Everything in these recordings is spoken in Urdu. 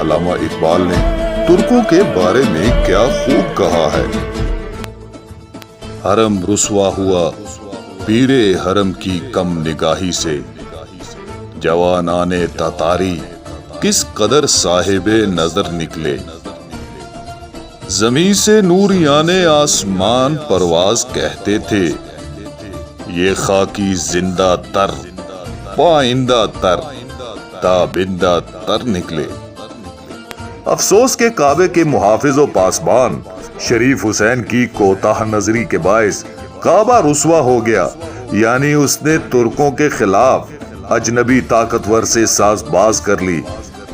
علامہ اقبال نے ترکوں کے بارے میں کیا خوب کہا ہے۔ حرم رسوا ہوا پیرے حرم کی کم نگاہی سے، جوانان تاتاری کس قدر صاحب نظر نکلے۔ زمین سے نوریان آسمان پرواز کہتے تھے، یہ خاکی زندہ تر پائندہ تر تابندہ تر نکلے۔ افسوس کے کعبے کے محافظ و پاسبان شریف حسین کی کوتاہ نظری کے باعث کعبہ رسوا ہو گیا، یعنی اس نے ترکوں کے خلاف اجنبی طاقتور سے ساز باز کر لی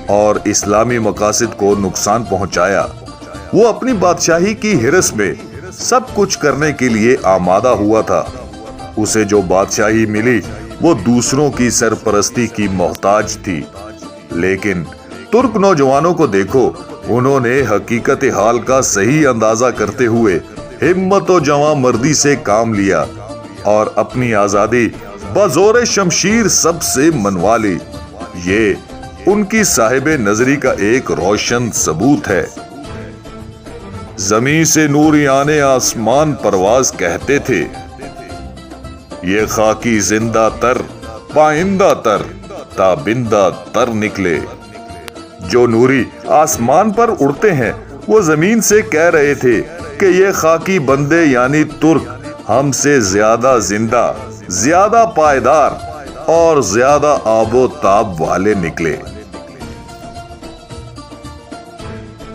اور اسلامی مقاصد کو نقصان پہنچایا۔ وہ اپنی بادشاہی کی ہرس میں سب کچھ کرنے کے لیے آمادہ ہوا تھا۔ اسے جو بادشاہی ملی وہ دوسروں کی سرپرستی کی محتاج تھی۔ لیکن ترک نوجوانوں کو دیکھو، انہوں نے حقیقت حال کا صحیح اندازہ کرتے ہوئے ہمت و جواں مردی سے کام لیا اور اپنی آزادی بزور شمشیر سب سے منوا لی۔ یہ ان کی صاحب نظری کا ایک روشن ثبوت ہے۔ زمین سے نوریان آسمان پرواز کہتے تھے، یہ خاکی زندہ تر پائندہ تر تابندہ تر نکلے۔ جو نوری آسمان پر اڑتے ہیں وہ زمین سے کہہ رہے تھے کہ یہ خاکی بندے یعنی ترک ہم سے زیادہ زندہ، زیادہ پائیدار اور زیادہ آب و تاب والے نکلے۔